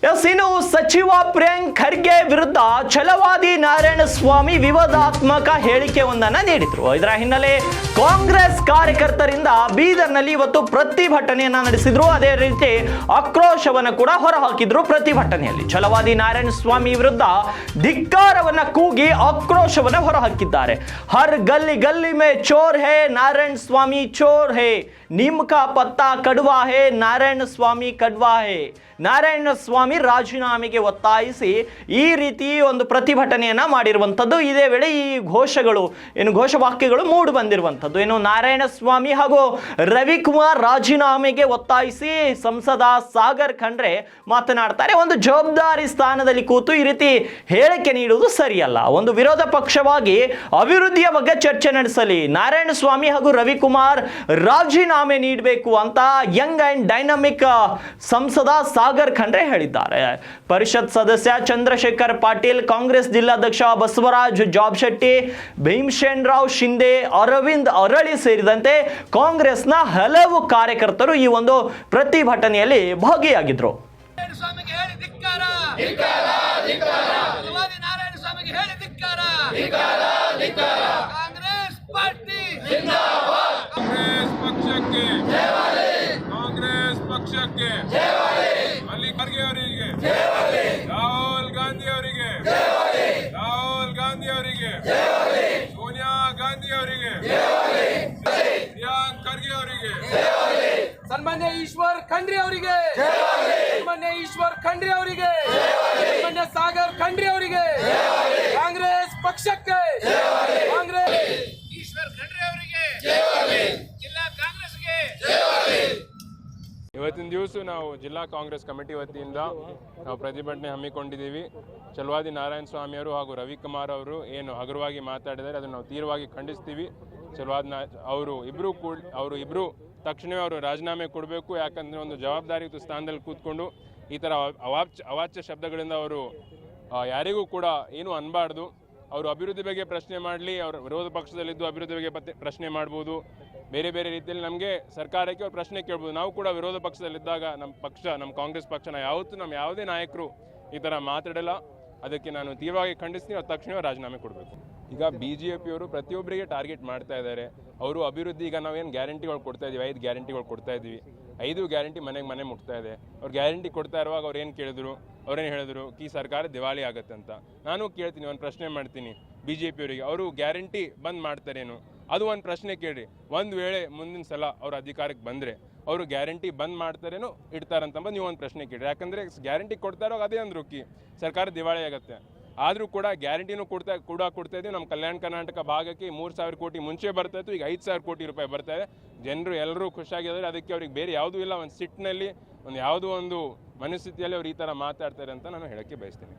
ಇನ್ನು ಸಚಿವ ಪ್ರಿಯಾಂಕ್ ಖರ್ಗೆ ವಿರುದ್ಧ ಛಲವಾದಿ ನಾರಾಯಣಸ್ವಾಮಿ ವಿವಾದಾತ್ಮಕ ಹೇಳಿಕೆಯೊಂದನ್ನು ನೀಡಿದ್ರು. ಇದರ ಹಿನ್ನೆಲೆ ಕಾಂಗ್ರೆಸ್ ಕಾರ್ಯಕರ್ತರಿಂದ ಬೀದರ್ನಲ್ಲಿ ಇವತ್ತು ಪ್ರತಿಭಟನೆಯನ್ನ ನಡೆಸಿದ್ರು. ಅದೇ ರೀತಿ ಆಕ್ರೋಶವನ್ನು ಕೂಡ ಹೊರಹಾಕಿದ್ರು. ಪ್ರತಿಭಟನೆಯಲ್ಲಿ ಛಲವಾದಿ ನಾರಾಯಣಸ್ವಾಮಿ ವಿರುದ್ಧ ಧಿಕ್ಕಾರವನ್ನ ಕೂಗಿ ಆಕ್ರೋಶವನ್ನು ಹೊರಹಾಕಿದ್ದಾರೆ. ಹರ್ ಗಲ್ಲಿ ಗಲ್ಲಿ ಮೇ ಚೋರ್ ಹೇ ನಾರಾಯಣಸ್ವಾಮಿ ಚೋರ್ ಹೇ, ನಿಮ್ಕಾ ಪತ್ತಾ ಕಡ್ವಾ ಹೇ ನಾರಾಯಣಸ್ವಾಮಿ ಕಡ್ವಾ ಹೇ. ನಾರಾಯಣಸ್ವಾಮಿ ರಾಜೀನಾಮೆಗೆ ಒತ್ತಾಯಿಸಿ ಈ ರೀತಿ ಒಂದು ಪ್ರತಿಭಟನೆಯನ್ನ ಮಾಡಿರುವಂಥದ್ದು. ಇದೇ ವೇಳೆ ಈ ಘೋಷವಾಕ್ಯಗಳು ಮೂಡಿ ಬಂದಿರುವಂಥದ್ದು. ನಾರಾಯಣಸ್ವಾಮಿ ಹಾಗೂ ರವಿಕುಮಾರ್ ರಾಜೀನಾಮೆಗೆ ಒತ್ತಾಯಿಸಿ ಸಂಸದ ಸಾಗರ್ ಖಂಡ್ರೆ ಮಾತನಾಡ್ತಾರೆ. ಒಂದು ಜವಾಬ್ದಾರಿ ಸ್ಥಾನದಲ್ಲಿ ಕೂತು ಈ ರೀತಿ ಹೇಳಿಕೆ ನೀಡುವುದು ಸರಿಯಲ್ಲ. ಒಂದು ವಿರೋಧ ಪಕ್ಷವಾಗಿ ಅಭಿವೃದ್ಧಿಯ ಬಗ್ಗೆ ಚರ್ಚೆ ನಡೆಸಲಿ. ನಾರಾಯಣಸ್ವಾಮಿ ಹಾಗೂ ರವಿಕುಮಾರ್ ರಾಜೀನಾಮೆ ನೀಡಬೇಕು ಅಂತ ಯಂಗ್ ಅಂಡ್ ಡೈನಮಿಕ್ ಸಂಸದ ಸಾಗರ್ ಖಂಡ್ರೆ ಹೇಳಿದ್ದಾರೆ. ಪರಿಷತ್ ಸದಸ್ಯ ಚಂದ್ರಶೇಖರ್ ಪಾಟೀಲ್, ಕಾಂಗ್ರೆಸ್ ಜಿಲ್ಲಾಧ್ಯಕ್ಷ ಬಸವರಾಜ್ ಜಾಬ್ಶೆಟ್ಟಿ, ಭೀಮಸೇನ್ ರಾವ್ ಶಿಂದೆ, ಅರವಿಂದ್ ಅರಳಿ ಸೇರಿದಂತೆ ಕಾಂಗ್ರೆಸ್ನ ಹಲವು ಕಾರ್ಯಕರ್ತರು ಈ ಒಂದು ಪ್ರತಿಭಟನೆಯಲ್ಲಿ ಭಾಗಿಯಾಗಿದ್ರು. ಖರ್ಗೆ ಅವರಿಗೆ, ರಾಹುಲ್ ಗಾಂಧಿ ಅವರಿಗೆ, ಸೋನಿಯಾ ಗಾಂಧಿ ಅವರಿಗೆ, ಪ್ರಿಯಾಂಕ್ ಖರ್ಗೆ ಅವರಿಗೆ, ಸನ್ಮಾನ್ಯ ಈಶ್ವರ್ ಖಂಡ್ರೆ ಅವರಿಗೆ, ಸನ್ಮಾನ್ಯ ಈಶ್ವರ್ ಖಂಡ್ರೆ ಅವರಿಗೆ, ಸನ್ಮಾನ್ಯ ಸಾಗರ್ ಖಂಡ್ರೆ ಅವರಿಗೆ, ಕಾಂಗ್ರೆಸ್ ಪಕ್ಷಕ್ಕೆ, ಕಾಂಗ್ರೆಸ್ ಈಶ್ವರ್ ಖಂಡ್ರೆ ಅವರಿಗೆ, ಜಿಲ್ಲಾ ಕಾಂಗ್ರೆಸ್ಗೆ. ಇವತ್ತಿನ ದಿವಸ ನಾವು ಜಿಲ್ಲಾ ಕಾಂಗ್ರೆಸ್ ಕಮಿಟಿ ವತಿಯಿಂದ ನಾವು ಪ್ರತಿಭಟನೆ ಹಮ್ಮಿಕೊಂಡಿದ್ದೀವಿ. ಛಲವಾದಿ ನಾರಾಯಣಸ್ವಾಮಿ ಅವರು ಹಾಗೂ ರವಿಕುಮಾರ್ ಅವರು ಏನು ಹಗುರವಾಗಿ ಮಾತಾಡಿದ್ದಾರೆ ಅದನ್ನು ನಾವು ತೀವ್ರವಾಗಿ ಖಂಡಿಸ್ತೀವಿ. ಛಲವಾದಿ ಅವರು ಇಬ್ಬರು ತಕ್ಷಣವೇ ಅವರು ರಾಜೀನಾಮೆ ಕೊಡಬೇಕು. ಯಾಕಂದರೆ ಒಂದು ಜವಾಬ್ದಾರಿಯುತ ಸ್ಥಾನದಲ್ಲಿ ಕೂತ್ಕೊಂಡು ಈ ಥರ ಅವಾಚ್ಯ ಶಬ್ದಗಳಿಂದ ಅವರು ಯಾರಿಗೂ ಕೂಡ ಏನೂ ಅನ್ಬಾರ್ದು. ಅವರು ಅಭಿವೃದ್ಧಿ ಬಗ್ಗೆ ಪ್ರಶ್ನೆ ಮಾಡಲಿ, ಅವರು ವಿರೋಧ ಪಕ್ಷದಲ್ಲಿದ್ದು ಅಭಿವೃದ್ಧಿ ಬಗ್ಗೆ ಪ್ರಶ್ನೆ ಮಾಡ್ಬೋದು. ಬೇರೆ ಬೇರೆ ರೀತಿಯಲ್ಲಿ ನಮಗೆ ಸರ್ಕಾರಕ್ಕೆ ಅವ್ರು ಪ್ರಶ್ನೆ ಕೇಳ್ಬೋದು. ನಾವು ಕೂಡ ವಿರೋಧ ಪಕ್ಷದಲ್ಲಿದ್ದಾಗ ನಮ್ಮ ಕಾಂಗ್ರೆಸ್ ಪಕ್ಷನ ಯಾವತ್ತೂ ಯಾವುದೇ ನಾಯಕರು ಈ ಥರ ಮಾತಾಡಲ್ಲ. ಅದಕ್ಕೆ ನಾನು ತೀವ್ರವಾಗಿ ಖಂಡಿಸ್ತೀನಿ. ಅವ್ರು ತಕ್ಷಣ ರಾಜೀನಾಮೆ ಕೊಡಬೇಕು. ಈಗ BJPಯವರು ಪ್ರತಿಯೊಬ್ಬರಿಗೆ ಟಾರ್ಗೆಟ್ ಮಾಡ್ತಾ ಇದ್ದಾರೆ. ಅವರು ಅಭಿವೃದ್ಧಿ, ಈಗ ನಾವೇನು ಗ್ಯಾರಂಟಿಗಳು ಕೊಡ್ತಾ ಇದ್ದೀವಿ, 5 ಗ್ಯಾರಂಟಿಗಳು ಕೊಡ್ತಾ ಇದ್ದೀವಿ. 5 ಗ್ಯಾರಂಟಿ ಮನೆ ಮುಟ್ತಾ ಇದೆ. ಅವ್ರು ಗ್ಯಾರಂಟಿ ಕೊಡ್ತಾ ಇರುವಾಗ ಅವ್ರೇನು ಹೇಳಿದ್ರು ಈ ಸರ್ಕಾರ ದಿವಾಳಿ ಆಗುತ್ತೆ ಅಂತ. ನಾನು ಕೇಳ್ತೀನಿ, ಒಂದು ಪ್ರಶ್ನೆ ಮಾಡ್ತೀನಿ BJPಯವರಿಗೆ, ಅವರು ಗ್ಯಾರಂಟಿ ಬಂದ್ ಮಾಡ್ತಾರೇನು? ಅದು ಒಂದು ಪ್ರಶ್ನೆ ಕೇಳಿ. ಒಂದು ವೇಳೆ ಮುಂದಿನ ಸಲ ಅವ್ರ ಅಧಿಕಾರಕ್ಕೆ ಬಂದರೆ ಅವರು ಗ್ಯಾರಂಟಿ ಬಂದ್ ಮಾಡ್ತಾರೇನೋ ಇಡ್ತಾರಂತ ನೀವು ಒಂದು ಪ್ರಶ್ನೆ ಕೇಳಿ. ಯಾಕಂದರೆ ಗ್ಯಾರಂಟಿ ಕೊಡ್ತಾ ಇರೋ ಅದೇ ಅಂದ್ರು ಸರ್ಕಾರ ದಿವಾಳಿ ಆಗುತ್ತೆ. ಆದರೂ ಕೂಡ ಗ್ಯಾರಂಟಿನೂ ಕೊಡ್ತಾ ಇದ್ದೀವಿ. ನಮ್ಮ ಕಲ್ಯಾಣ ಕರ್ನಾಟಕ ಭಾಗಕ್ಕೆ 3,000 ಕೋಟಿ ಮುಂಚೆ ಬರ್ತಾ ಇತ್ತು, ಈಗ 5,000 ಕೋಟಿ ರೂಪಾಯಿ ಬರ್ತಾ ಇದೆ. ಜನರು ಎಲ್ಲರೂ ಖುಷಿಯಾಗಿದ್ದಾರೆ. ಅದಕ್ಕೆ ಅವ್ರಿಗೆ ಬೇರೆ ಯಾವುದೂ ಇಲ್ಲ, ಒಂದು ಸಿಟ್ಟಿನಲ್ಲಿ ಯಾವುದೋ ಒಂದು ಮನಸ್ಥಿತಿಯಲ್ಲಿ ಅವ್ರು ಈ ಥರ ಮಾತಾಡ್ತಾರೆ ಅಂತ ನಾನು ಹೇಳೋಕ್ಕೆ ಬಯಸ್ತೀನಿ.